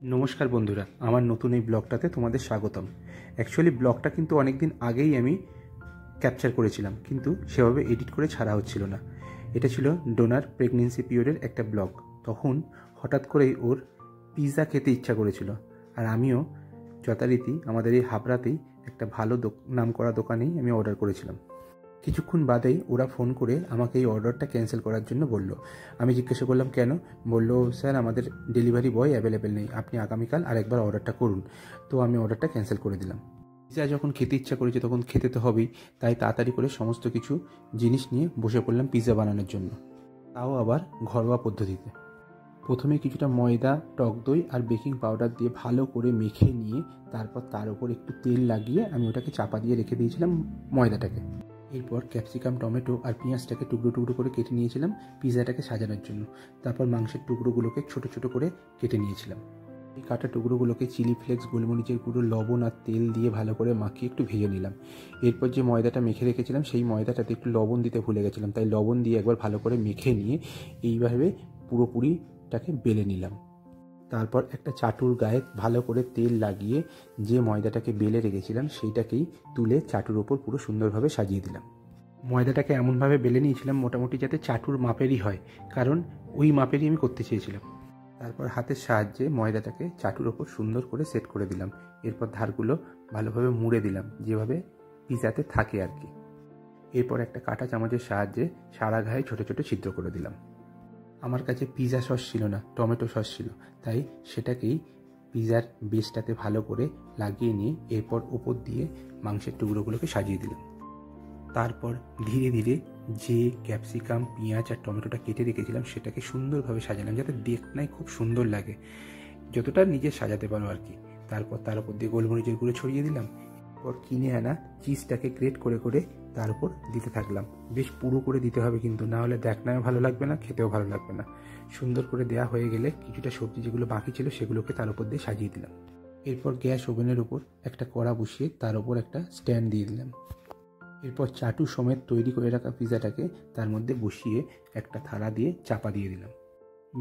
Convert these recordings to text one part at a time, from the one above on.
নমস্কার বন্ধুরা, আমার নতুন এই ব্লগটাতে তোমাদের স্বাগতম। অ্যাকচুয়ালি ব্লগটা কিন্তু অনেক দিন আগেই আমি ক্যাপচার করেছিলাম, কিন্তু সেভাবে এডিট করে ছাড়া হচ্ছিল না। এটা ছিল ডোনার প্রেগনেন্সি পিরিয়ডের একটা ব্লগ। তখন হঠাৎ করেই ওর পিৎজা খেতে ইচ্ছা করেছিল, আর আমিও যথারীতি আমাদের এই হাবড়াতেই একটা ভালো নামকরা দোকানেই আমি অর্ডার করেছিলাম। কিছুক্ষণ বাদেই ওরা ফোন করে আমাকে এই অর্ডারটা ক্যান্সেল করার জন্য বলল। আমি জিজ্ঞাসা করলাম কেন? বললো, স্যার আমাদের ডেলিভারি বয় অ্যাভেলেবেল নেই, আপনি আগামীকাল আরেকবার অর্ডারটা করুন। তো আমি অর্ডারটা ক্যান্সেল করে দিলাম। পিৎজা যখন খেতে ইচ্ছা করেছে তখন খেতে তো হবেই, তাই তাড়াতাড়ি করে সমস্ত কিছু জিনিস নিয়ে বসে পড়লাম পিৎজা বানানোর জন্য, তাও আবার ঘরোয়া পদ্ধতিতে। প্রথমে কিছুটা ময়দা, টক দই আর বেকিং পাউডার দিয়ে ভালো করে মেখে নিয়ে তারপর তার উপর একটু তেল লাগিয়ে আমি ওটাকে চাপা দিয়ে রেখে দিয়েছিলাম ময়দাটাকে। এরপর ক্যাপসিকাম, টমেটো আর পেঁয়াজটাকে টুকরো টুকরো করে কেটে নিয়েছিলাম পিৎজাটাকে সাজানোর জন্য। তারপর মাংসের টুকরোগুলোকে ছোট ছোট করে কেটে নিয়েছিলাম। এই কাটা টুকরোগুলোকে চিলি ফ্লেক্স, গোলমরিচের গুঁড়ো, লবণ আর তেল দিয়ে ভালো করে মাখিয়ে একটু ভেজে নিলাম। এরপর যে ময়দাটা মেখে রেখেছিলাম সেই ময়দাটাতে একটু লবণ দিতে ভুলে গেছিলাম, তাই লবণ দিয়ে একবার ভালো করে মেখে নিয়ে এইভাবে পুরোপুরিটাকে বেলে নিলাম। তারপর একটা চাটুর গায়ে ভালো করে তেল লাগিয়ে যে ময়দাটাকে বেলে রেখেছিলাম সেইটাকেই তুলে চাটুর ওপর পুরো সুন্দরভাবে সাজিয়ে দিলাম। ময়দাটাকে এমনভাবে বেলে নিয়েছিলাম মোটামুটি যাতে চাটুর মাপেরই হয়, কারণ ওই মাপেরই আমি করতে চেয়েছিলাম। তারপর হাতের সাহায্যে ময়দাটাকে চাটুর ওপর সুন্দর করে সেট করে দিলাম। এরপর ধারগুলো ভালোভাবে মুড়ে দিলাম, যেভাবে পিৎজাতে থাকে আর কি। এরপর একটা কাঁটা চামচের সাহায্যে সারা গায়ে ছোটো ছোটো ছিদ্র করে দিলাম। আমার কাছে পিৎজা সস ছিল না, টমেটো সস ছিল, তাই সেটাকেই পিৎজার বেসটাতে ভালো করে লাগিয়ে নিয়ে এরপর ওপর দিয়ে মাংসের টুকরোগুলোকে সাজিয়ে দিলাম। তারপর ধীরে ধীরে যে ক্যাপসিকাম, পেঁয়াজ আর টমেটোটা কেটে রেখেছিলাম সেটাকে সুন্দরভাবে সাজালাম, যাতে দেখতে খুব সুন্দর লাগে, যতটা নিজে সাজাতে পারো আর কি। তারপর তার উপর দিয়ে গোলমরিচের গুঁড়ো ছড়িয়ে দিলাম। এরপর কিনে আনা চিজটাকে গ্রেট করে করে তার উপর দিতে থাকলাম। বেশ পুরো করে দিতে হবে কিন্তু, না হলে দেখতেও ভালো লাগবে না, খেতেও ভালো লাগবে না। সুন্দর করে দেওয়া হয়ে গেলে কিছুটা সবজি যেগুলো বাকি ছিল সেগুলোকে তার উপর দিয়ে সাজিয়ে দিলাম। এরপর গ্যাস ওভেনের উপর একটা কড়া বসিয়ে তার উপর একটা স্ট্যান্ড দিয়ে দিলাম। এরপর চাটু সমেত তৈরি করে রাখা পিৎজাটাকে তার মধ্যে বসিয়ে একটা থালা দিয়ে চাপা দিয়ে দিলাম।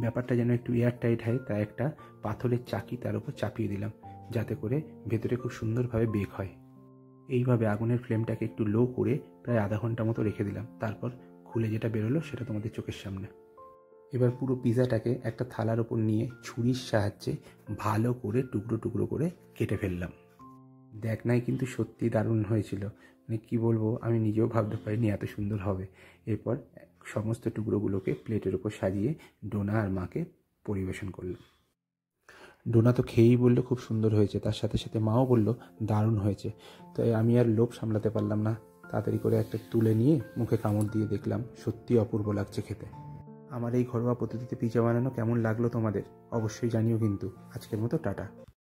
ব্যাপারটা যেন একটু এয়ার টাইট হয়, তাই একটা পাথরের চাকি তার উপর চাপিয়ে দিলাম, যাতে করে ভেতরে খুব সুন্দরভাবে বেক হয়। এইভাবে আগুনের ফ্লেমটাকে একটু লো করে প্রায় আধা ঘন্টা মতো রেখে দিলাম। তারপর খুলে যেটা বেরোলো সেটা তোমাদের চোখের সামনে। এবার পুরো পিৎজাটাকে একটা থালার ওপর নিয়ে ছুরির সাহায্যে ভালো করে টুকরো টুকরো করে কেটে ফেললাম। দেখনাই কিন্তু সত্যি দারুণ হয়েছিল, মানে কী বলবো, আমি নিজেও ভাবতে পারিনি এত সুন্দর হবে। এরপর সমস্ত টুকরোগুলোকে প্লেটের ওপর সাজিয়ে ডোনা আর মাকে পরিবেশন করলাম। ডোনা তো খেয়েই বললো খুব সুন্দর হয়েছে, তার সাথে সাথে মাও বললো দারুণ হয়েছে। তাই আমি আর লোভ সামলাতে পারলাম না, তাড়াতাড়ি করে একটা তুলে নিয়ে মুখে কামড় দিয়ে দেখলাম, সত্যি অপূর্ব লাগছে খেতে। আমার এই ঘরোয়া পদ্ধতিতে পিৎজা বানানো কেমন লাগলো তোমাদের অবশ্যই জানিও কিন্তু। আজকের মতো টাটা।